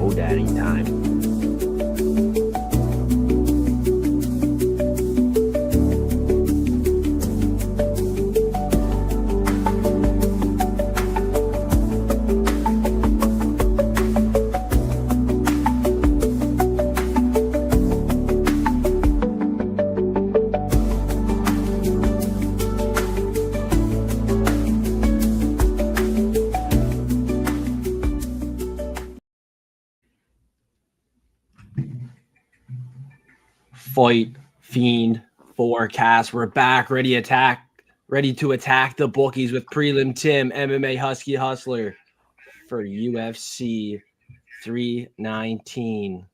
GoDaddy time. Fight Fiend forecast. We're back, ready to attack the bookies with Prelim Tim, MMA Husky Hustler for UFC 319,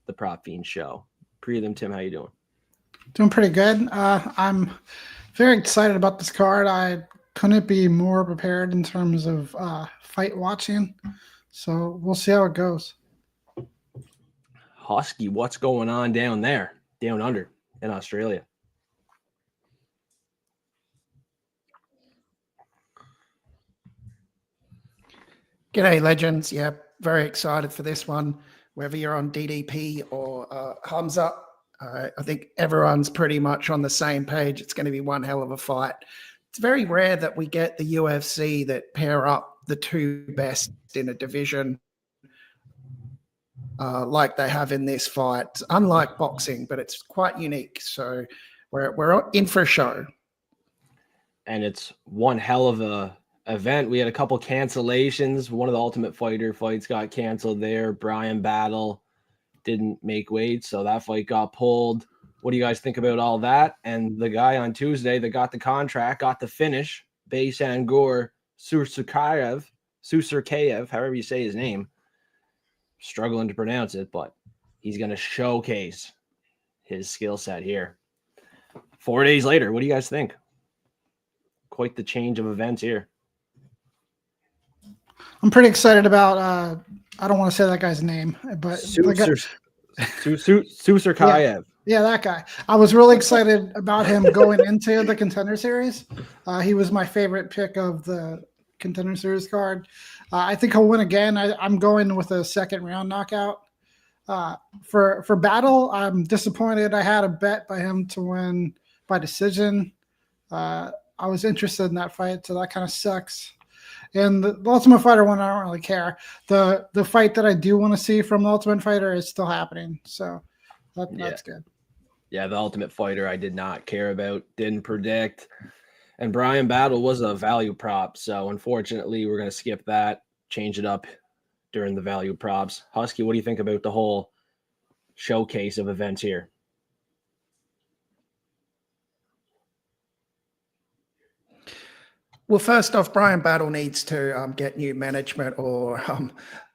the Prop Fiends show. Prelim Tim, how you doing? Doing pretty good. I'm very excited about this card. I couldn't be more prepared in terms of fight watching. So we'll see how it goes. Husky, what's going on down there, down under in Australia? G'day, legends. Yeah, very excited for this one. Whether you're on DDP or Hamza, I think everyone's pretty much on the same page. It's going to be one hell of a fight. It's very rare that we get the UFC that pair up the two best in a division like they have in this fight. It's unlike boxing, but it's quite unique. So we're in for a show. And it's one hell of a event. We had a couple cancellations. One of the Ultimate Fighter fights got canceled there. Brian Battle didn't make weight, so that fight got pulled. What do you guys think about all that? And the guy on Tuesday that got the contract, got the finish, Baysangor Susurkayev, however you say his name. Struggling to pronounce it, but he's going to showcase his skill set here. 4 days later, what do you guys think? Quite the change of events here. I'm pretty excited about I don't want to say that guy's name, but Susurkayev. Yeah, that guy. I was really excited about him going into the Contender Series. He was my favorite pick of the Contender Series card. I think he'll win again. I'm going with a second round knockout. For Battle, I'm disappointed. I had a bet by him to win by decision. I was interested in that fight, so that kind of sucks. And the Ultimate Fighter one, I don't really care. The fight that I do want to see from the Ultimate Fighter is still happening, so that's good. Yeah, the Ultimate Fighter I did not care about, didn't predict. And Brian Battle was a value prop, so unfortunately we're going to skip that, change it up during the value props. Husky, what do you think about the whole showcase of events here? Well, first off, Brian Battle needs to get new management or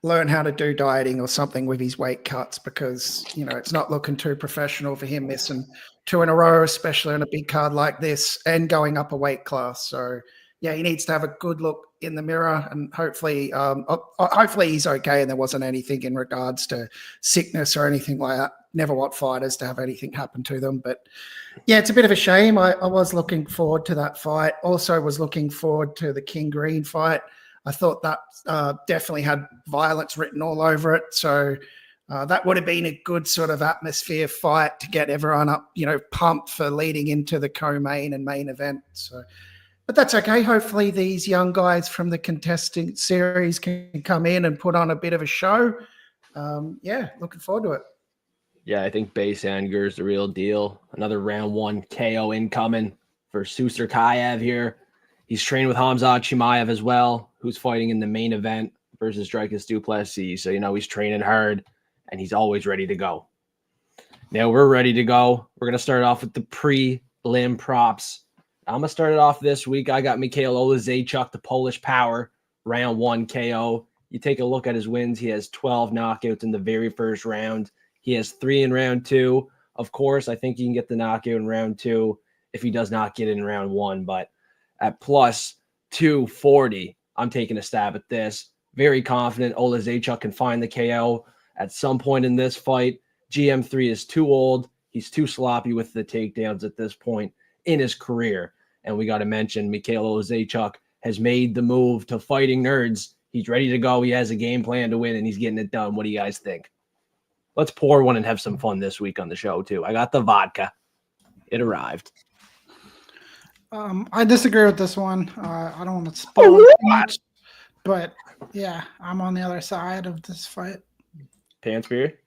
learn how to do dieting or something with his weight cuts because, it's not looking too professional for him missing 2 in a row, especially on a big card like this and going up a weight class. So, yeah, he needs to have a good look in the mirror and hopefully he's okay and there wasn't anything in regards to sickness or anything like that. Never want fighters to have anything happen to them. But, yeah, it's a bit of a shame. I was looking forward to that fight. Also was looking forward to the King Green fight. I thought that definitely had violence written all over it. So that would have been a good sort of atmosphere fight to get everyone up, pumped for leading into the co-main and main event. So, but that's okay. Hopefully these young guys from the contesting series can come in and put on a bit of a show. Yeah, looking forward to it. Yeah, I think Baysangor is the real deal. Another round 1 KO incoming for Susurkayev here. He's trained with Hamzat Chimaev as well, who's fighting in the main event versus Dricus du Plessis. So, he's training hard, and he's always ready to go. Now we're ready to go. We're going to start off with the Prelim Props. I'm going to start it off this week. I got Mikhail Olazechuk, the Polish Power, round 1 KO. You take a look at his wins. He has 12 knockouts in the very first round. He has 3 in round 2. Of course, I think he can get the knockout in round 2 if he does not get it in round 1. But at plus 240, I'm taking a stab at this. Very confident Olazechuk can find the KO at some point in this fight. GM3 is too old. He's too sloppy with the takedowns at this point in his career. And we got to mention Mikhail Olazechuk has made the move to fighting nerds. He's ready to go. He has a game plan to win, and he's getting it done. What do you guys think? Let's pour one and have some fun this week on the show, too. I got the vodka. It arrived. I disagree with this one. I don't want to spoil it too much, but yeah, I'm on the other side of this fight. Pants beer?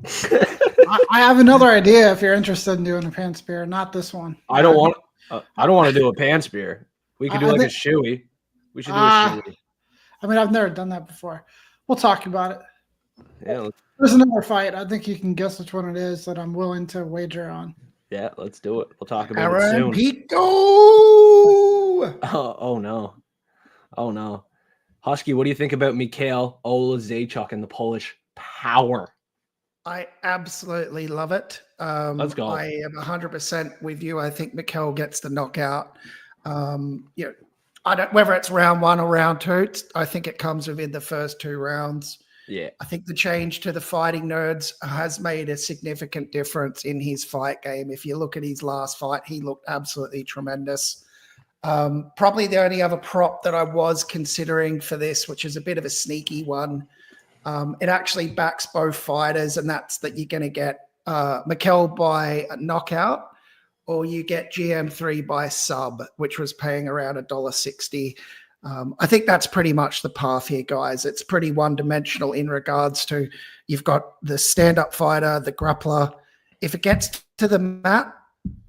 I have another idea if you're interested in doing a pants beer, not this one. I don't want to do a pants beer. We could do like a shoey. We should do a shoey. I mean, I've never done that before. We'll talk about it. Yeah. There's another fight. I think you can guess which one it is that I'm willing to wager on. Yeah, let's do it. We'll talk about it soon. Pico! Oh no. Oh no. Husky, what do you think about Mikhail Olazejchuk and the Polish power? I absolutely love it. Let's go. I am 100% with you. I think Mikhail gets the knockout. I don't whether it's round 1 or round 2. I think it comes within the first 2 rounds. Yeah. I think the change to the fighting nerds has made a significant difference in his fight game. If you look at his last fight, he looked absolutely tremendous. Probably the only other prop that I was considering for this, which is a bit of a sneaky one, it actually backs both fighters, and that's that you're going to get Mikhail by a knockout, or you get GM3 by sub, which was paying around $1.60. I think that's pretty much the path here, guys. It's pretty one-dimensional in regards to you've got the stand-up fighter, the grappler. If it gets to the mat,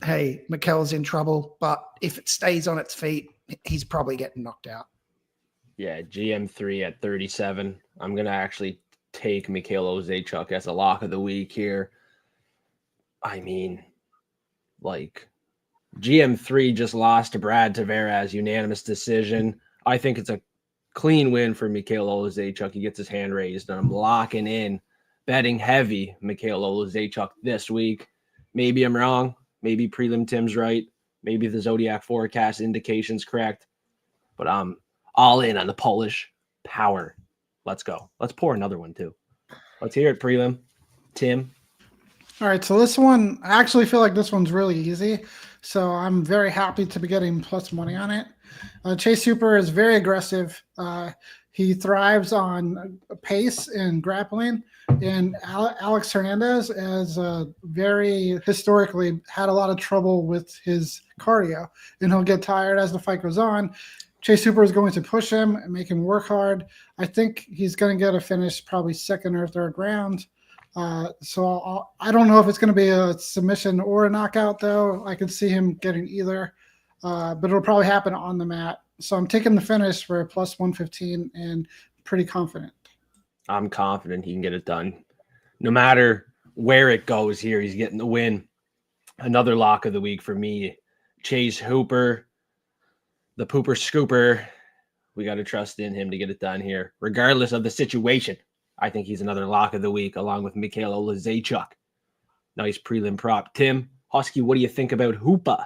hey, Mikhail's in trouble. But if it stays on its feet, he's probably getting knocked out. Yeah, GM3 at 37. I'm going to actually take Mikhail Olazejchuk as a lock of the week here. I mean, like, GM3 just lost to Brad Tavares, unanimous decision. I think it's a clean win for Mikhail Olazejchuk. He gets his hand raised, and I'm locking in, betting heavy Mikhail Olazejchuk this week. Maybe I'm wrong. Maybe Prelim Tim's right. Maybe the Zodiac forecast indication's correct. But I'm all in on the Polish power. Let's go. Let's pour another one, too. Let's hear it, Prelim. Tim. All right, so this one, I actually feel like this one's really easy. So I'm very happy to be getting plus money on it. Chase Hooper is very aggressive. He thrives on pace and grappling. And Alex Hernandez has very historically had a lot of trouble with his cardio. And he'll get tired as the fight goes on. Chase Hooper is going to push him and make him work hard. I think he's going to get a finish probably second or third round. So I don't know if it's going to be a submission or a knockout, though. I could see him getting either, but it'll probably happen on the mat. So I'm taking the finish for plus 115 and pretty confident. I'm confident he can get it done. No matter where it goes here, he's getting the win. Another lock of the week for me. Chase Hooper, the pooper scooper. We got to trust in him to get it done here, regardless of the situation. I think he's another lock of the week, along with Mikhail Olazejchuk. Nice prelim prop. Tim, Husky, what do you think about Hooper?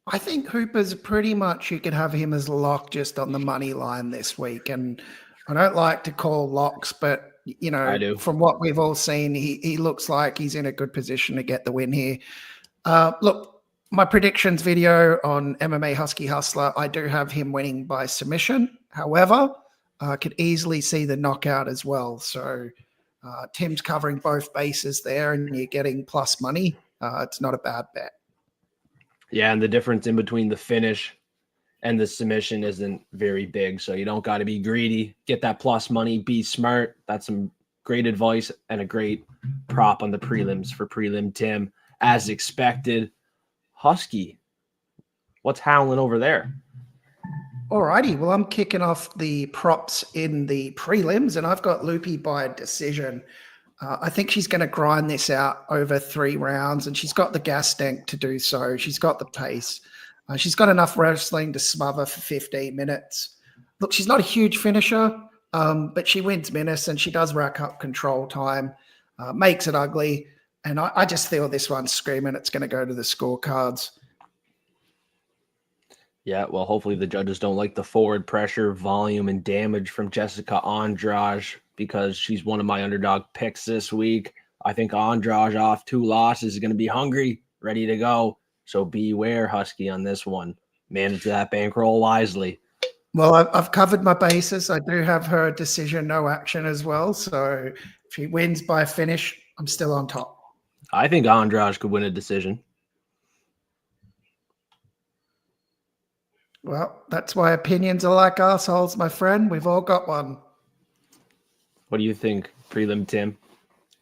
I think Hooper's pretty much, you could have him as lock just on the money line this week. And I don't like to call locks, but, you know, from what we've all seen, he looks like he's in a good position to get the win here. Look, my predictions video on MMA Husky Hustler, I do have him winning by submission. However, I could easily see the knockout as well. So Tim's covering both bases there, and you're getting plus money. It's not a bad bet. Yeah, and the difference in between the finish and the submission isn't very big. So you don't got to be greedy. Get that plus money. Be smart. That's some great advice and a great prop on the prelims for Prelim Tim, as expected. Husky, what's howling over there? Alrighty, well, I'm kicking off the props in the prelims, and I've got Loopy by decision. I think she's going to grind this out over 3 rounds, and she's got the gas tank to do so. She's got the pace. She's got enough wrestling to smother for 15 minutes. Look, she's not a huge finisher, but she wins minutes, and she does rack up control time, makes it ugly, and I just feel this one's screaming. It's going to go to the scorecards. Yeah, well, hopefully the judges don't like the forward pressure, volume, and damage from Jessica Andrade, because she's one of my underdog picks this week. I think Andrade off 2 losses is going to be hungry, ready to go. So beware, Husky, on this one. Manage that bankroll wisely. Well, I've covered my bases. I do have her decision, no action as well. So if he wins by finish, I'm still on top. I think Andrade could win a decision. Well, that's why opinions are like assholes, my friend. We've all got one. What do you think, Prelim Tim?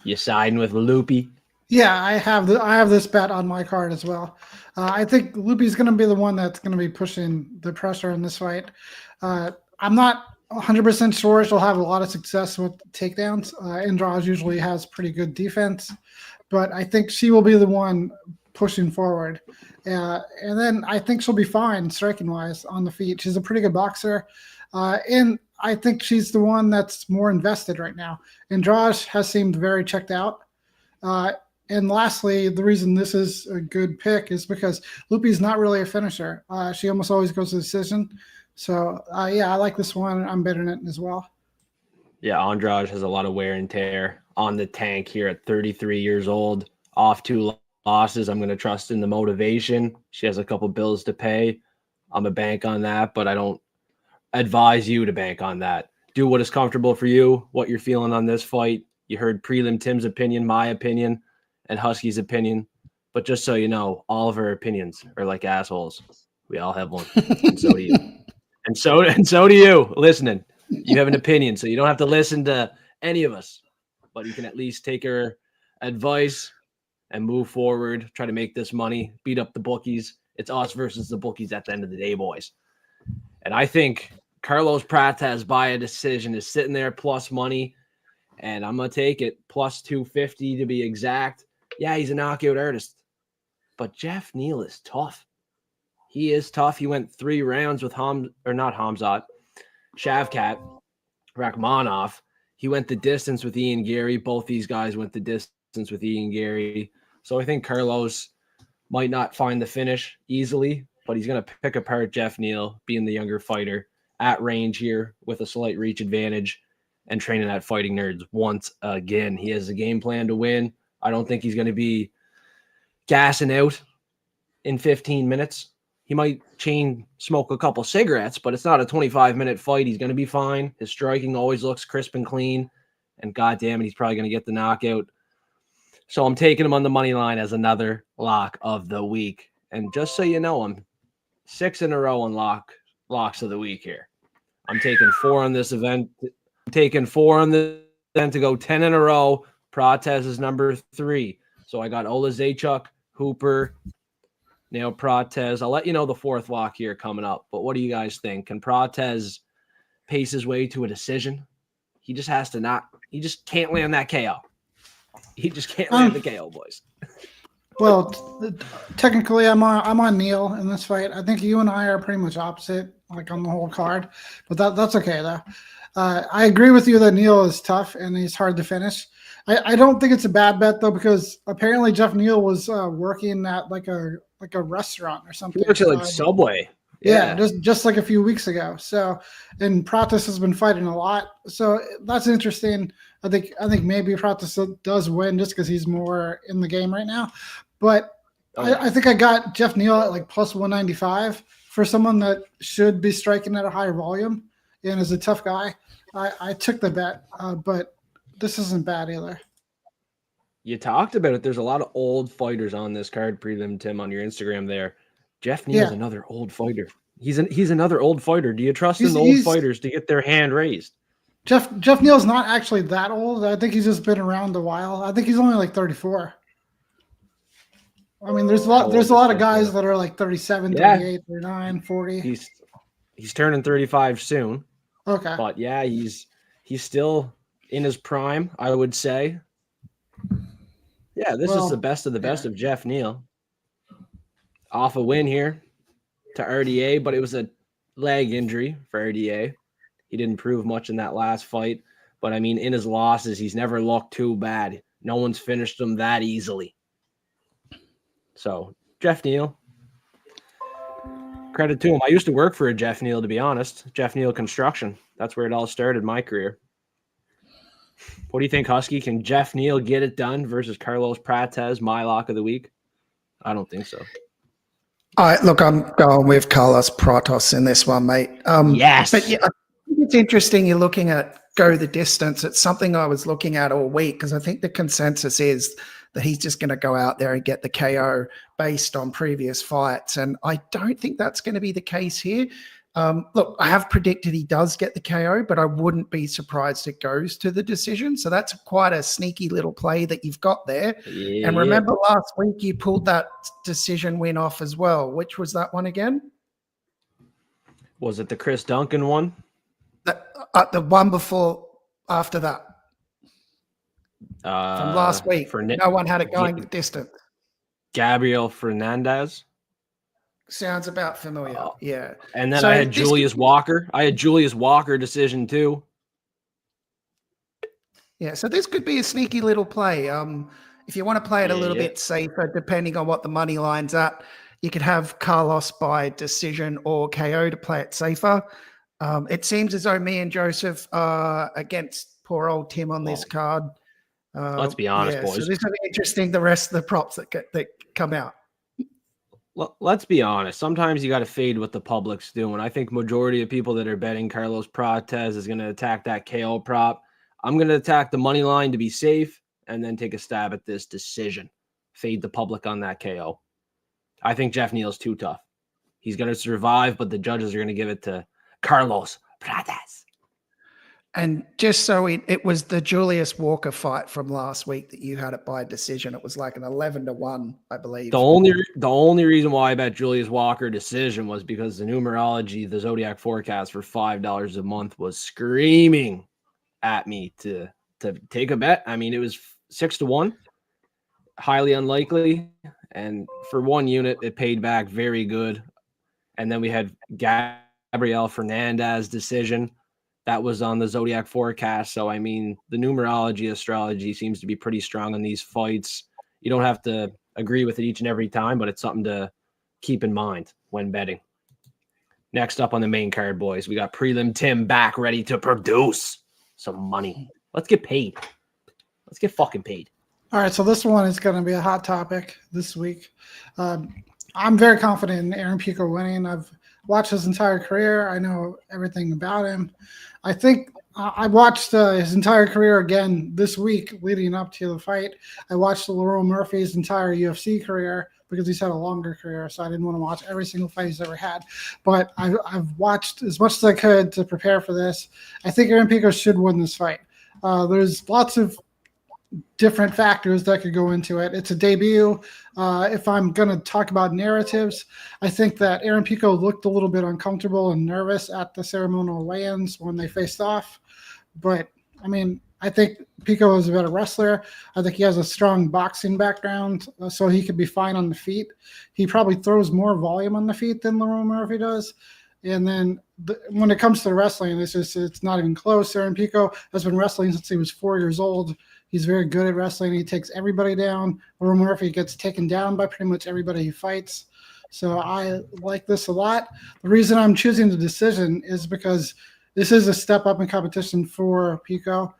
You siding with Loopy? Yeah, I have this bet on my card as well. I think Loopy's going to be the one that's going to be pushing the pressure in this fight. I'm not 100% sure she'll have a lot of success with takedowns. Andrade usually has pretty good defense, but I think she will be the one pushing forward. And then I think she'll be fine striking-wise on the feet. She's a pretty good boxer. And I think she's the one that's more invested right now. Andrade has seemed very checked out. And lastly, the reason this is a good pick is because Loopy's not really a finisher. She almost always goes to decision. So, yeah, I like this one. I'm betting it as well. Yeah, Andrade has a lot of wear and tear on the tank here at 33 years old. Off 2 losses. I'm going to trust in the motivation. She has a couple bills to pay. I'm a bank on that, but I don't advise you to bank on that. Do what is comfortable for you, what you're feeling on this fight. You heard Prelim Tim's opinion, my opinion, and Husky's opinion. But just so you know, all of our opinions are like assholes. We all have one. And so do you. And so do you listening. You have an opinion, so you don't have to listen to any of us. But you can at least take our advice and move forward, try to make this money, beat up the bookies. It's us versus the bookies at the end of the day, boys. And I think Carlos Prates by a decision is sitting there plus money, and I'm going to take it plus 250 to be exact. Yeah, he's a knockout artist, but Jeff Neal is tough. He is tough. He went 3 rounds with Shavkat Rakhmonov. He went the distance with Ian Gary. Both these guys went the distance with Ian Gary. So I think Carlos might not find the finish easily, but he's going to pick apart Jeff Neal, being the younger fighter at range here with a slight reach advantage and training at Fighting Nerds once again. He has a game plan to win. I don't think he's going to be gassing out in 15 minutes. He might smoke a couple cigarettes, but it's not a 25-minute fight. He's going to be fine. His striking always looks crisp and clean, and goddamn it, he's probably going to get the knockout. So I'm taking him on the money line as another lock of the week. And just so you know, I'm 6 in a row on locks of the week here. I'm taking 4 on this event. I'm taking 4 on the event to go 10 in a row. Prates is number 3. So I got Ola Zaychuk, Hooper, Neil Prates. I'll let you know the 4th lock here coming up. But what do you guys think? Can Prates pace his way to a decision? He just has to not. He just can't land that KO. He just can't land the KO, boys. Well, technically, I'm on Neil in this fight. I think you and I are pretty much opposite, like on the whole card, but that's okay though. I agree with you that Neil is tough and he's hard to finish. I don't think it's a bad bet though, because apparently Jeff Neal was working at like a restaurant or something. He works at like Subway. Yeah, just like a few weeks ago. So, and Prates has been fighting a lot. So that's interesting. I think maybe Prates does win just because he's more in the game right now. But I think I got Jeff Neal at like plus 195 for someone that should be striking at a higher volume and is a tough guy. I took the bet, but this isn't bad either. You talked about it. There's a lot of old fighters on this card, Prelim Tim, on your Instagram there. Jeff Neal's another old fighter. He's another old fighter. Do you trust in the old fighters to get their hand raised? Jeff Neal's not actually that old. I think he's just been around a while. I think he's only like 34. I mean, there's a lot of guys that are like 37, 38, 39, 40. He's turning 35 soon. Okay. But yeah, he's still in his prime, I would say. Yeah, this is the best of the best of Jeff Neal. Off a win here to RDA, but it was a leg injury for RDA. He didn't prove much in that last fight. But, I mean, in his losses, he's never looked too bad. No one's finished him that easily. So, Jeff Neal, credit to him. I used to work for a Jeff Neal, to be honest. Jeff Neal Construction. That's where it all started, my career. What do you think, Husky? Can Jeff Neal get it done versus Carlos Prates, my lock of the week? I don't think so. Look, I'm going with Carlos Pratos in this one, mate. Yes. But yeah, I think it's interesting you're looking at go the distance. It's something I was looking at all week because I think the consensus is that he's just going to go out there and get the KO based on previous fights. And I don't think that's going to be the case here. Look, I have predicted he does get the KO, but I wouldn't be surprised it goes to the decision. So that's quite a sneaky little play that you've got there. Yeah, and remember last week you pulled that decision win off as well. Which was that one again? Was it the Chris Duncan one? The one before after that. From last week. No one had it going the distance. Gabriel Fernandez. Sounds about familiar. Yeah. And then I had Julius Walker. I had Julius Walker decision too. Yeah, so this could be a sneaky little play. If you want to play it a little bit safer, depending on what the money line's at, you could have Carlos by decision or KO to play it safer. It seems as though me and Joseph are against poor old Tim on this card. Let's be honest, boys. So this will be interesting, the rest of the props that come out. Let's be honest. Sometimes you got to fade what the public's doing. I think majority of people that are betting Carlos Prates is going to attack that KO prop. I'm going to attack the money line to be safe and then take a stab at this decision. Fade the public on that KO. I think Jeff Neal's too tough. He's going to survive, but the judges are going to give it to Carlos Prates. And just so it was the Julius Walker fight from last week that you had it by decision. It was like an 11-1, I believe. The only reason why I bet Julius Walker decision was because the numerology, the Zodiac forecast for $5 a month was screaming at me to take a bet. I mean, it was 6-1, highly unlikely. And for one unit, it paid back very good. And then we had Gabriel Fernandez decision. That was on the Zodiac forecast. So, I mean, the numerology astrology seems to be pretty strong on these fights. You don't have to agree with it each and every time, but it's something to keep in mind when betting. Next up on the main card, boys, we got Prelim Tim back ready to produce some money. Let's get paid. Let's get fucking paid. All right, so this one is going to be a hot topic this week. I'm very confident in Aaron Pico winning. I've watched his entire career. I know everything about him. I think I watched his entire career again this week leading up to the fight. I watched Lerone Murphy's entire UFC career because he's had a longer career, so I didn't want to watch every single fight he's ever had. But I've watched as much as I could to prepare for this. I think Aaron Pico should win this fight. There's lots of different factors that could go into it. It's a debut. If I'm going to talk about narratives, I think that Aaron Pico looked a little bit uncomfortable and nervous at the ceremonial weigh-ins when they faced off. But, I mean, I think Pico is a better wrestler. I think he has a strong boxing background, so he could be fine on the feet. He probably throws more volume on the feet than Lerone Murphy does. And then when it comes to wrestling, it's not even close. Aaron Pico has been wrestling since he was 4 years old. He's very good at wrestling. He takes everybody down. Lerone Murphy gets taken down by pretty much everybody he fights. So I like this a lot. The reason I'm choosing the decision is because this is a step up in competition for Pico.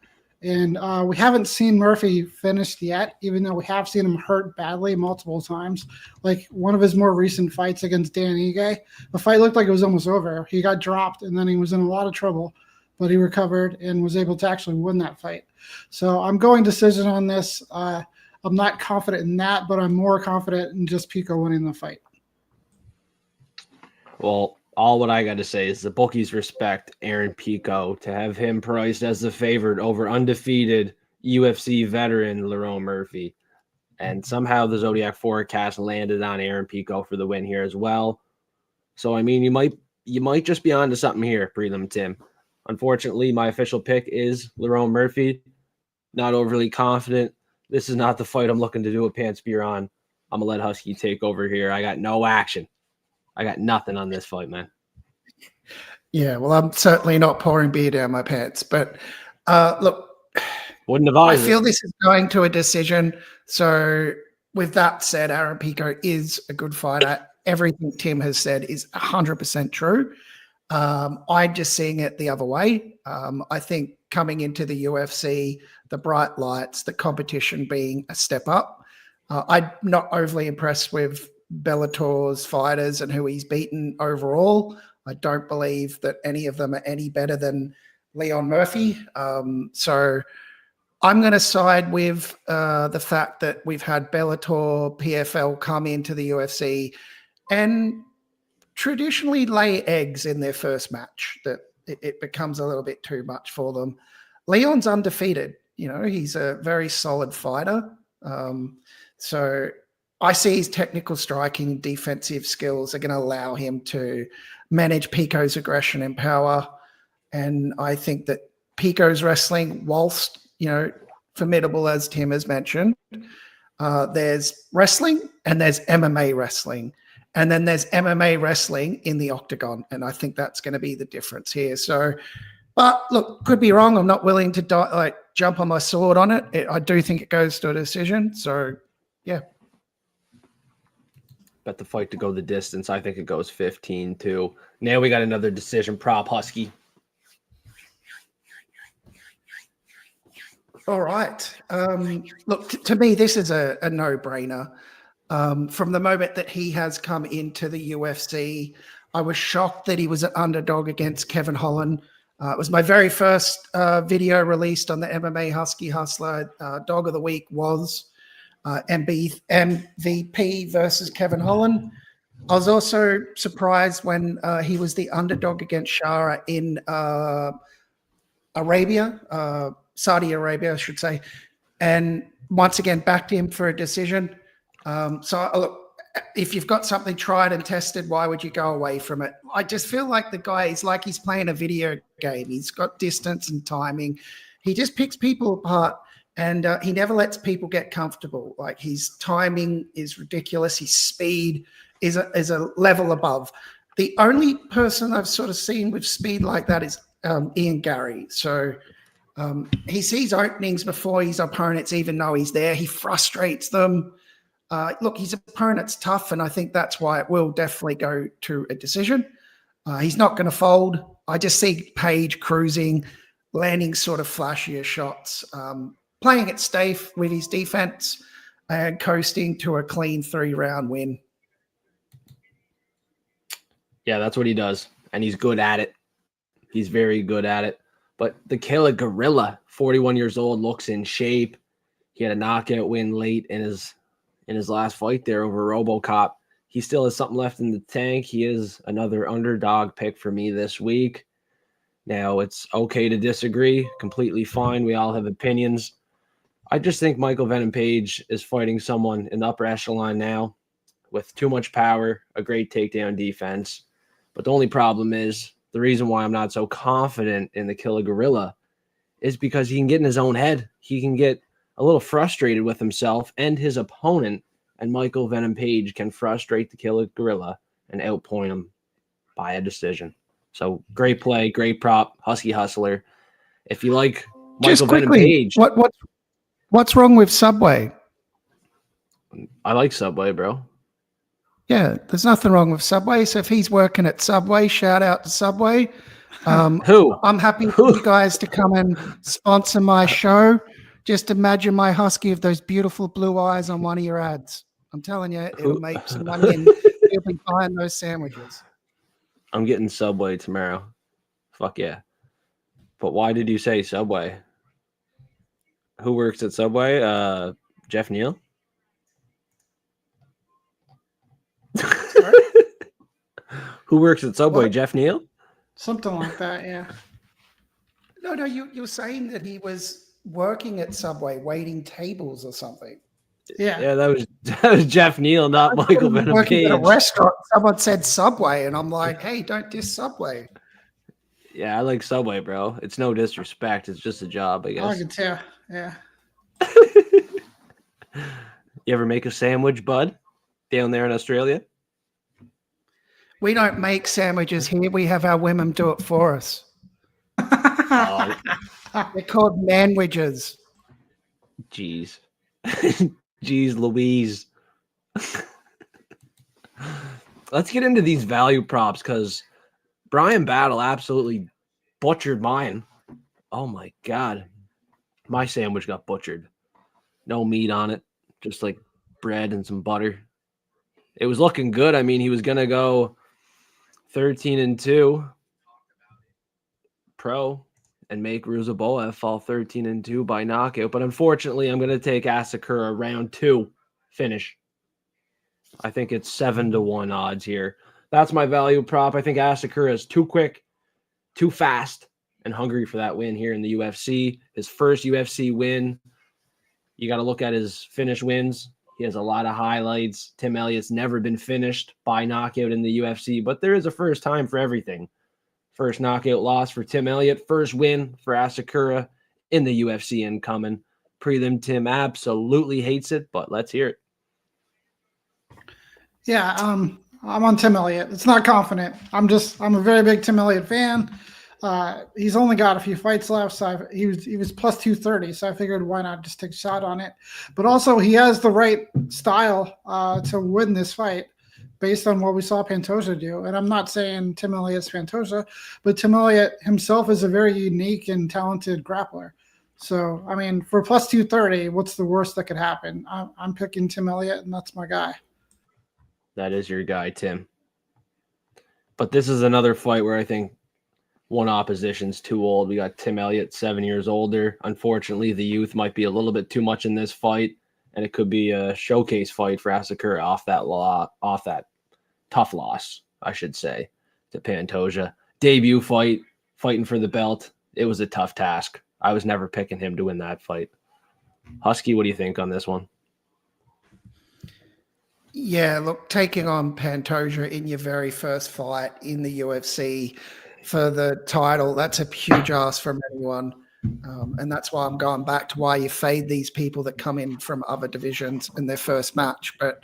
And we haven't seen Murphy finished yet, even though we have seen him hurt badly multiple times. Like one of his more recent fights against Dan Ige, the fight looked like it was almost over. He got dropped, and then he was in a lot of trouble, but he recovered and was able to actually win that fight. So I'm going decision on this. I'm not confident in that, but I'm more confident in just Pico winning the fight. Well, all what I got to say is the bookies respect Aaron Pico to have him priced as the favorite over undefeated UFC veteran Lerone Murphy. And somehow the Zodiac forecast landed on Aaron Pico for the win here as well. So, I mean, you might just be onto something here, Prelim Tim. Unfortunately, my official pick is Lerone Murphy. Not overly confident. This is not the fight I'm looking to do a pants beer on. I'm going to let Husky take over here. I got no action. I got nothing on this fight, man. Yeah, well, I'm certainly not pouring beer down my pants. But look, wouldn't advise I feel this is going to a decision. So with that said, Aaron Pico is a good fighter. Everything Tim has said is 100% true. I'm just seeing it the other way. I think coming into the UFC, the bright lights, the competition being a step up. I'm not overly impressed with Bellator's fighters and who he's beaten overall, I don't believe that any of them are any better than Leon Murphy. So I'm going to side with the fact that we've had Bellator, PFL come into the UFC and traditionally lay eggs in their first match, that it becomes a little bit too much for them. Leon's undefeated. He's a very solid fighter. So I see his technical striking, defensive skills are going to allow him to manage Pico's aggression and power. And I think that Pico's wrestling, whilst, formidable as Tim has mentioned, there's wrestling and there's MMA wrestling. And then there's MMA wrestling in the octagon. And I think that's going to be the difference here. So, but look, could be wrong. I'm not willing to jump on my sword on it. I do think it goes to a decision. So, yeah. Bet the fight to go the distance. I think it goes 15-2. Now we got another decision prop, Husky. All right. Look, to me, this is a no-brainer. From the moment that he has come into the UFC, I was shocked that he was an underdog against Kevin Holland. It was my very first video released on the MMA Husky Hustler. Dog of the Week was MVP versus Kevin Holland. I was also surprised when he was the underdog against Shara in Saudi Arabia, I should say. And once again, backed him for a decision. So look, if you've got something tried and tested, why would you go away from it? I just feel like the guy is like he's playing a video game. He's got distance and timing. He just picks people apart, and he never lets people get comfortable. Like, his timing is ridiculous. His speed is a level above. The only person I've sort of seen with speed like that is Ian Gary. So he sees openings before his opponents even know he's there. He frustrates them. Look, his opponent's tough, and I think that's why it will definitely go to a decision. He's not going to fold. I just see Page cruising, landing sort of flashier shots, playing it safe with his defense, and coasting to a clean 3-round win. Yeah, that's what he does, and he's good at it. He's very good at it. But the Killer Gorilla, 41 years old, looks in shape. He had a knockout win late in his last fight there over RoboCop. He still has something left in the tank. He is another underdog pick for me this week. Now, it's okay to disagree. Completely fine. We all have opinions. I just think Michael Venom Page is fighting someone in the upper echelon now with too much power, a great takedown defense. But the only problem is, the reason why I'm not so confident in the Killer Gorilla is because he can get in his own head. He can get a little frustrated with himself and his opponent, and Michael Venom Page can frustrate the Killer Gorilla and outpoint him by a decision. So great play, great prop, Husky Hustler. If you like Michael Venom Page, what's wrong with Subway? I like Subway, bro. Yeah, there's nothing wrong with Subway. So if he's working at Subway, shout out to Subway. Who? I'm happy for you guys to come and sponsor my show. Just imagine my husky with those beautiful blue eyes on one of your ads. I'm telling you, it'll make some money, and you'll be buying those sandwiches. I'm getting Subway tomorrow. Fuck yeah. But why did you say Subway? Who works at Subway? Jeff Neal? Who works at Subway? What? Jeff Neal? Something like that, yeah. No, you're saying that he was working at Subway, waiting tables or something. Yeah, that was Jeff Neal, not Michael Venom Page. At a restaurant, someone said Subway, and I'm like, hey, don't diss Subway. Yeah, I like Subway, bro. It's no disrespect. It's just a job, I guess. I can tell, yeah. You ever make a sandwich, bud, down there in Australia? We don't make sandwiches here. We have our women do it for us. Oh. They're called manwidges. Jeez. Jeez Louise. Let's get into these value props, because Brian Battle absolutely butchered mine. Oh my God. My sandwich got butchered. No meat on it. Just like bread and some butter. it was looking good. I mean, he was going to go 13-2 pro and make Ruzaboev fall 13-2 by knockout. But unfortunately, I'm going to take Asakura round 2 finish. I think it's 7-1 odds here. That's my value prop. I think Asakura is too quick, too fast, and hungry for that win here in the UFC. His first UFC win. You got to look at his finish wins. He has a lot of highlights. Tim Elliott's never been finished by knockout in the UFC, but there is a first time for everything. First knockout loss for Tim Elliott. First win for Asakura in the UFC incoming. Prelim Tim absolutely hates it, but let's hear it. Yeah, I'm on Tim Elliott. It's not confident. I'm a very big Tim Elliott fan. He's only got a few fights left, so he was plus 230, so I figured why not just take a shot on it. But also he has the right style to win this fight based on what we saw Pantoja do. And I'm not saying Tim Elliott's Pantoja, but Tim Elliott himself is a very unique and talented grappler. So, I mean, for plus 230, what's the worst that could happen? I'm picking Tim Elliott, and that's my guy. That is your guy, Tim. But this is another fight where I think one opposition's too old. We got Tim Elliott, 7 years older. Unfortunately, the youth might be a little bit too much in this fight, and it could be a showcase fight for Asakura off that tough loss, I should say, to Pantoja. Debut fight, fighting for the belt. It was a tough task. I was never picking him to win that fight. Husky, what do you think on this one? Yeah, look, taking on Pantoja in your very first fight in the UFC for the title, that's a huge ask from anyone. And that's why I'm going back to why you fade these people that come in from other divisions in their first match. But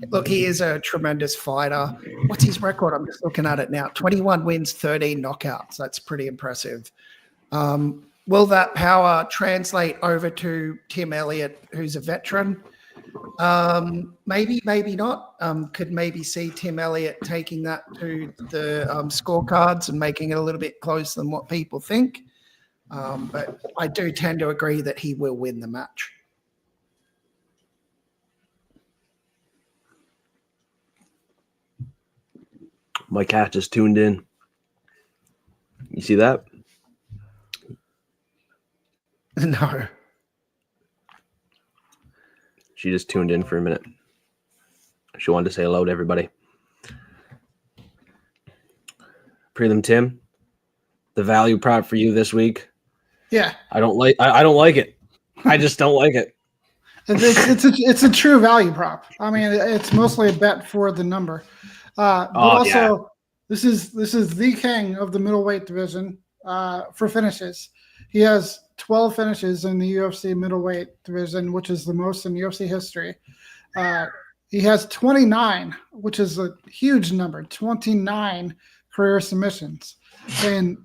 look, he is a tremendous fighter. What's his record? I'm just looking at it now. 21 wins, 13 knockouts. That's pretty impressive. Will that power translate over to Tim Elliott, who's a veteran? Maybe, maybe not. Could maybe see Tim Elliott taking that to the scorecards and making it a little bit closer than what people think. But I do tend to agree that he will win the match. My cat just tuned in. You see that? No. She just tuned in for a minute. She wanted to say hello to everybody. Prelim Tim, the value prop for you this week. Yeah, I don't like it. I just don't like it. It's a true value prop. I mean, it's mostly a bet for the number. But also, this is the king of the middleweight division for finishes. He has 12 finishes in the UFC middleweight division, which is the most in UFC history. He has 29, which is a huge number, 29 career submissions. And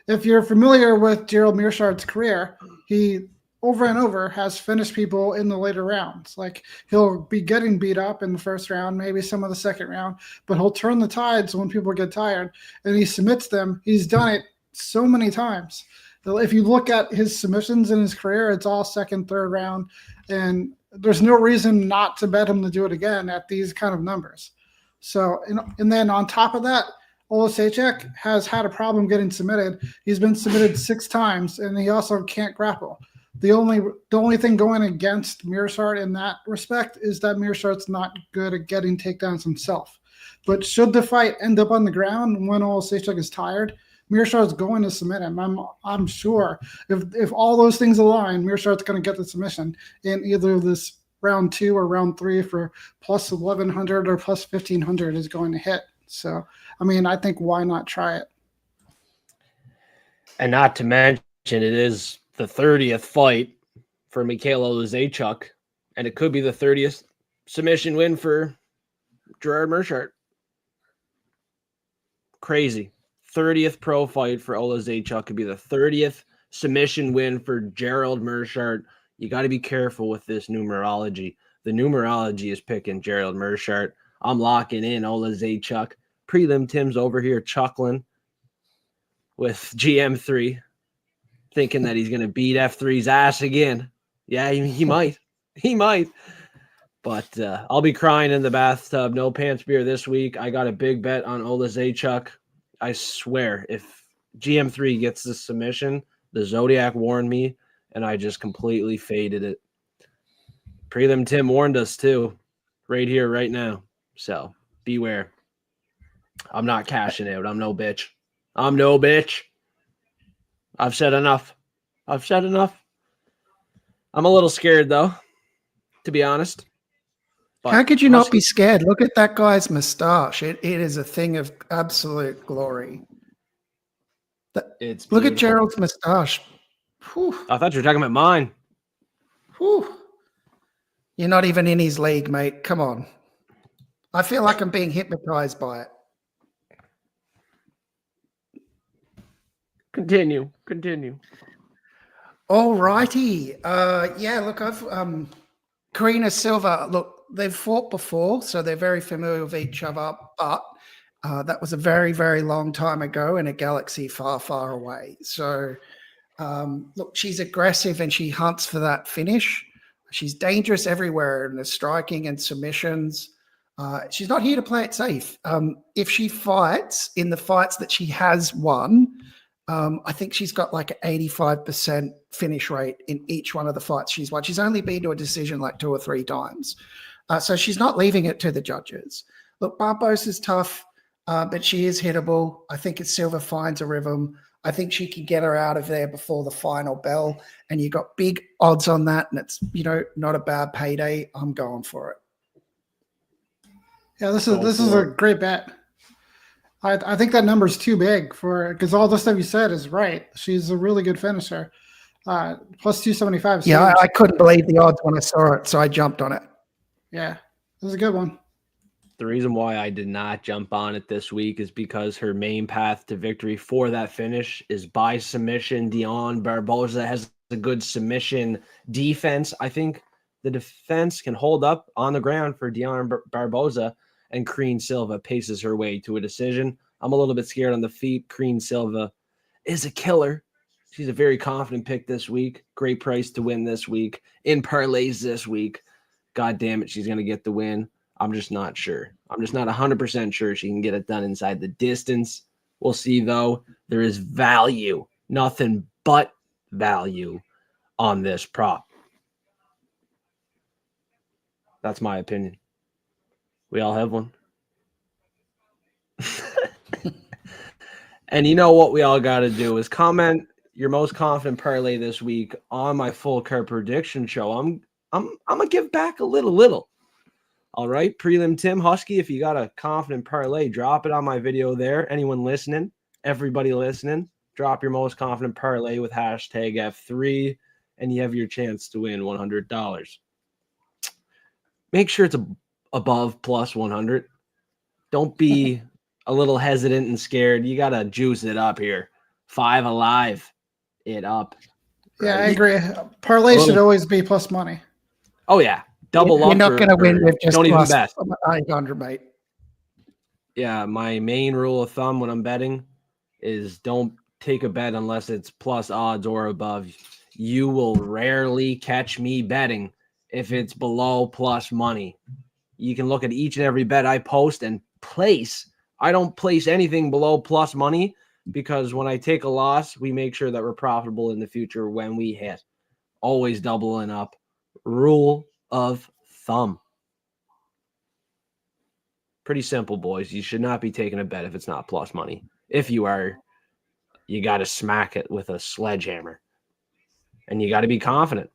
if you're familiar with Gerald Mearshardt's career, he over and over has finished people in the later rounds. Like, he'll be getting beat up in the first round, maybe some of the second round, but he'll turn the tides when people get tired, and he submits them. He's done it so many times. If you look at his submissions in his career, it's all second, third round, and there's no reason not to bet him to do it again at these kind of numbers. So, and then on top of that, Olasechek has had a problem getting submitted. He's been submitted 6 times, and he also can't grapple. The only thing going against Mearshardt in that respect is that Mearshardt's not good at getting takedowns himself. But should the fight end up on the ground when Olasechek is tired, Mearshardt's going to submit him. I'm sure if all those things align, Mearshardt's going to get the submission in either this round 2 or round 3 for plus 1,100 or plus 1,500 is going to hit. So, I mean, I think why not try it? And not to mention, it is the 30th fight for Mikhail Olasechuk, and it could be the 30th submission win for Gerard Mearshart. Crazy. 30th pro fight for Olasechuk could be the 30th submission win for Gerald Mearshart. You got to be careful with this numerology. The numerology is picking Gerald Mearshart. I'm locking in Olasechuk. Prelim Tim's over here chuckling with GM3, thinking that he's going to beat F3's ass again. Yeah, he might. He might. But I'll be crying in the bathtub. No pants beer this week. I got a big bet on Ola Zaychuk. I swear, if GM3 gets the submission, the Zodiac warned me, and I just completely faded it. Prelim Tim warned us too, right here, right now. So beware. I'm not cashing out. I'm no bitch. I'm no bitch. I've said enough. I've said enough. I'm a little scared, though, to be honest. But how could you not be scared? Look at that guy's mustache. It is a thing of absolute glory. Look at Gerald's mustache. Whew. I thought you were talking about mine. Whew. You're not even in his league, mate. Come on. I feel like I'm being hypnotized by it. Continue. All righty. Yeah, look, I've Karina Silva, look, they've fought before, so they're very familiar with each other, but that was a very, very long time ago in a galaxy far, far away. So, look, she's aggressive and she hunts for that finish. She's dangerous everywhere in the striking and submissions. She's not here to play it safe. If she fights in the fights that she has won, I think she's got like an 85% finish rate in each one of the fights she's won. She's only been to a decision like 2 or 3 times. So she's not leaving it to the judges. Look, Barbosa is tough, but she is hittable. I think if Silva finds a rhythm, I think she can get her out of there before the final bell. And you got big odds on that. And it's, not a bad payday. I'm going for it. Yeah, this is a great bet. I think that number's too big for because all the stuff you said is right. She's a really good finisher. Plus 275. Yeah, I couldn't believe the odds when I saw it, so I jumped on it. Yeah, this is a good one. The reason why I did not jump on it this week is because her main path to victory for that finish is by submission. Dion Barboza has a good submission defense. I think the defense can hold up on the ground for Dion Barboza, and Crean Silva paces her way to a decision. I'm a little bit scared on the feet. Crean Silva is a killer. She's a very confident pick this week. Great price to win this week. In parlays this week. God damn it, she's going to get the win. I'm just not sure. I'm just not 100% sure she can get it done inside the distance. We'll see, though. There is value, nothing but value on this prop. That's my opinion. We all have one. And you know what we all got to do is comment your most confident parlay this week on my full card prediction show. I'm gonna give back a little. All right, Prelim Tim Husky, if you got a confident parlay, drop it on my video there. Anyone listening, everybody listening, drop your most confident parlay with hashtag F3, and you have your chance to win $100. Make sure it's above plus 100. Don't be a little hesitant and scared. You got to juice it up here. 5 alive it up. Right? Yeah, I agree. Parlay should always be plus money. Oh, yeah. Double up. You're not going to win with just don't plus even bet. 800, mate. Yeah, my main rule of thumb when I'm betting is don't take a bet unless it's plus odds or above. You will rarely catch me betting if it's below plus money. You can look at each and every bet I post and place. I don't place anything below plus money because when I take a loss, we make sure that we're profitable in the future when we hit. Always doubling up. Rule of thumb. Pretty simple, boys. You should not be taking a bet if it's not plus money. If you are, you got to smack it with a sledgehammer. And you got to be confident.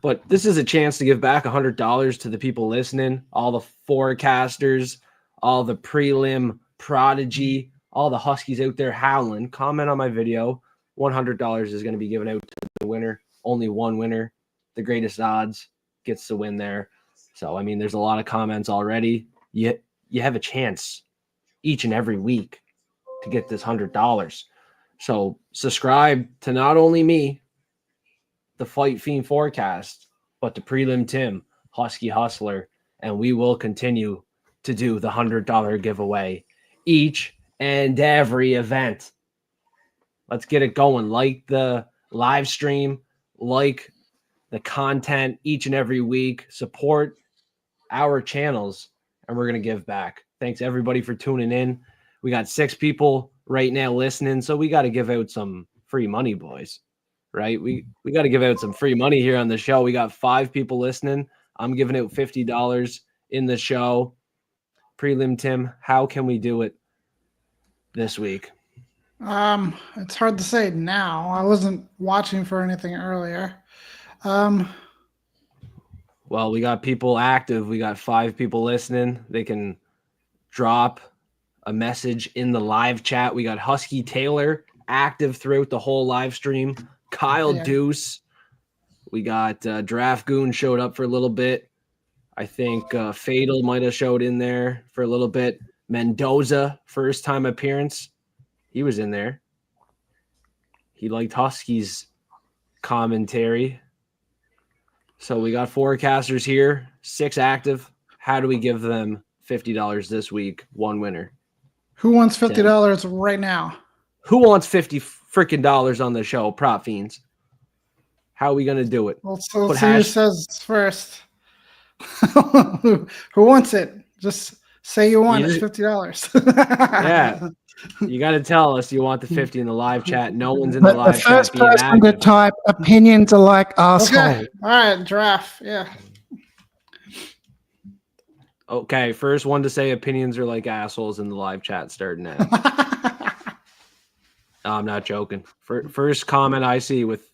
But this is a chance to give back $100 to the people listening, all the forecasters, all the prelim prodigy, all the Huskies out there howling. Comment on my video. $100 is going to be given out to the winner. Only one winner. The greatest odds gets to win there. So, I mean, there's a lot of comments already. You have a chance each and every week to get this $100. So subscribe to not only me, the Fight Fiend Forecast, but to Prelim Tim, Husky Hustler, and we will continue to do the $100 giveaway each and every event. Let's get it going. Like the live stream, like the content each and every week. Support our channels, and we're going to give back. Thanks everybody for tuning in. We got 6 people right now listening, so we got to give out some free money, boys. Right? We got to give out some free money here on the show. We got 5 people listening. I'm giving out $50 in the show. Prelim Tim, how can we do it this week? It's hard to say now. I wasn't watching for anything earlier. Well, we got people active. We got 5 people listening. They can drop a message in the live chat. We got Husky Taylor active throughout the whole live stream. Kyle Deuce. We got Draft Goon showed up for a little bit. I think Fatal might have showed in there for a little bit. Mendoza, first time appearance. He was in there. He liked Husky's commentary. So we got forecasters here, 6 active. How do we give them $50 this week? 1 winner. Who wants $50 right now? Who wants 50 freaking dollars on the show? Prop Fiends. How are we going to do it? Well, so let's see who says first. Who wants it? Just say you want it. It's $50. Yeah. You got to tell us you want the 50 in the live chat. No one's in the live chat. The first person to type opinions are like assholes. Okay. All right, Draft. Yeah. Okay, first one to say opinions are like assholes in the live chat starting now. I'm not joking. First comment I see with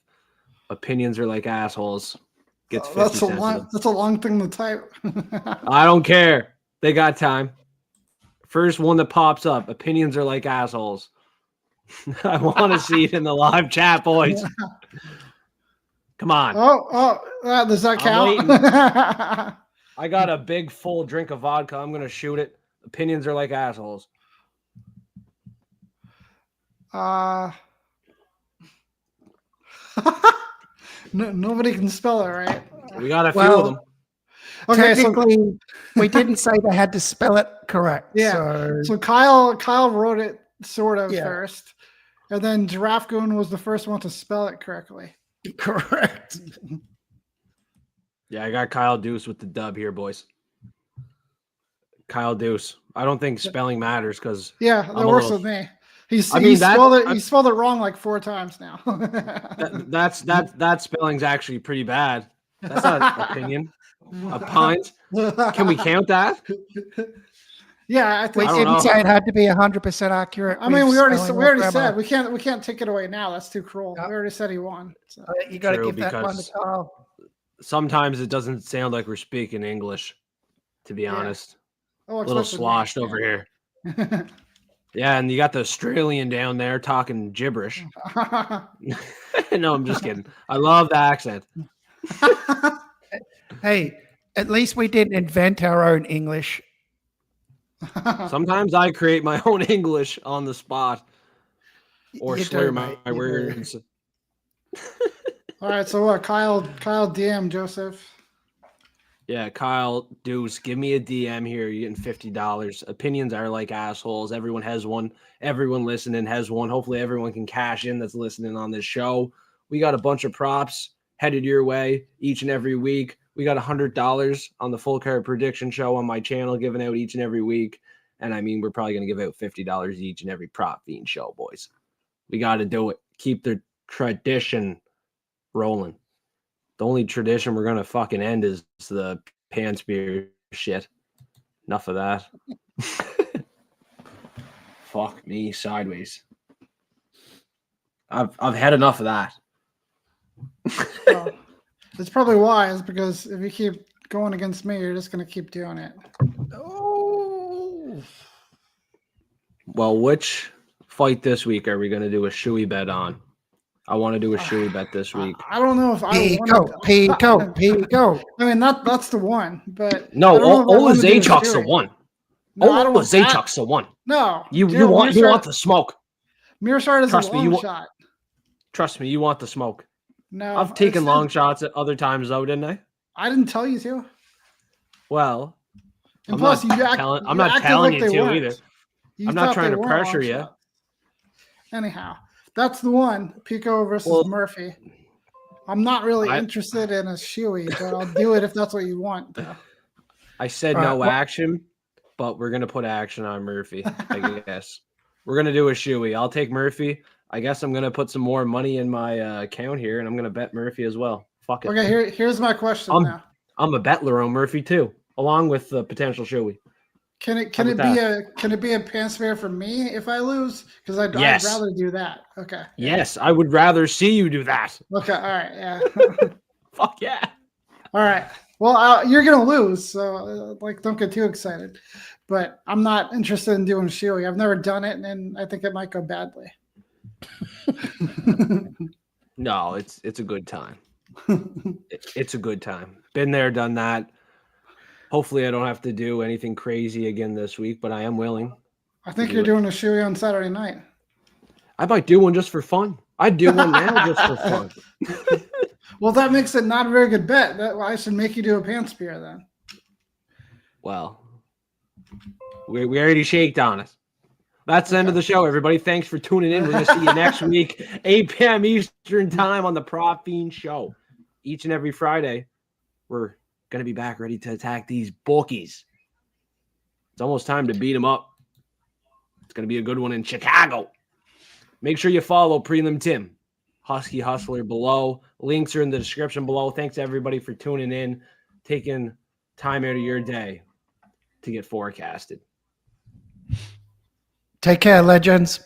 opinions are like assholes gets 50 cents. That's a long thing to type. I don't care. They got time. First one that pops up, opinions are like assholes. I want to see it in the live chat, boys. Come on. Does that count? I got a big full drink of vodka. I'm going to shoot it. Opinions are like assholes. Nobody can spell it, right? We got a few of them. Okay, technically, we didn't say they had to spell it correct. Yeah. So Kyle wrote it sort of first, and then Giraffe Goon was the first one to spell it correctly. Correct. Yeah, I got Kyle Deuce with the dub here, boys. Kyle Deuce. I don't think spelling matters because that works with me. He spelled it wrong like 4 times now. that spelling's actually pretty bad. That's not an opinion. A pint. Can we count that? Yeah, I think we didn't say it had to be 100% accurate. I mean, we already said we can't take it away now. That's too cruel. We already said he won. So. You got to give that one to Carl. Sometimes it doesn't sound like we're speaking English, to be honest. A little sloshed over here. Yeah, and you got the Australian down there talking gibberish. No, I'm just kidding. I love the accent. Hey, at least we didn't invent our own English. Sometimes I create my own English on the spot or slur my words. All right, so what? Kyle DM Joseph. Yeah, Kyle Deuce, give me a DM here. You're getting $50. Opinions are like assholes. Everyone has one. Everyone listening has one. Hopefully everyone can cash in that's listening on this show. We got a bunch of props headed your way each and every week. We got $100 on the Full Card Prediction Show on my channel given out each and every week. And I mean, we're probably going to give out $50 each and every Prop Fiend show, boys. We got to do it. Keep the tradition rolling. The only tradition we're going to fucking end is the pan spear shit. Enough of that. Fuck me sideways. I've had enough of that. Well, it's probably wise because if you keep going against me, you're just going to keep doing it. Oh. Well, which fight this week are we going to do a shoey bet on? I want to do a shoey bet this week. I don't know if I Pico. I mean, that's the one, but no, Ola Zaychuk's the one. Ola Zaychuk's the one. No, you want the smoke. Mirsad is a long shot. Trust me, you want the smoke. No, I've taken long shots at other times though, didn't I? I didn't tell you to. Well, and plus, I'm not telling you to either. I'm not trying to pressure you. Anyhow, that's the one. Pico versus Murphy. I'm not really interested in a shoey, but I'll do it if that's what you want. Though. I said no action, but we're gonna put action on Murphy. I guess we're gonna do a shoey. I'll take Murphy. I guess I'm gonna put some more money in my account here, and I'm gonna bet Murphy as well. Fuck it. Okay, here's my question now. I'm a betler on Murphy too, along with the potential shoey. Can it be a pants bear for me if I lose? Because I'd rather do that. Okay. Yeah. Yes, I would rather see you do that. Okay. All right. Yeah. Fuck yeah. All right. Well, you're gonna lose, so don't get too excited. But I'm not interested in doing shoey. I've never done it, and I think it might go badly. No, it's a good time. It's a good time. Been there, done that. Hopefully I don't have to do anything crazy again this week, but I am willing. I think you're doing a shoey on Saturday night. I might do one just for fun. I'd do one now just for fun. Well, that makes it not a very good bet. I should make you do a pants beer then. Well, we already shaked on it. That's the end of the show, everybody. Thanks for tuning in. We're going to see you next week, 8 p.m. Eastern time on the Prop Fiends show. Each and every Friday, we're going to be back ready to attack these bookies. It's almost time to beat them up. It's going to be a good one in Chicago. Make sure you follow Prelim Tim, Husky Hustler below. Links are in the description below. Thanks, everybody, for tuning in, taking time out of your day to get forecasted. Take care, legends.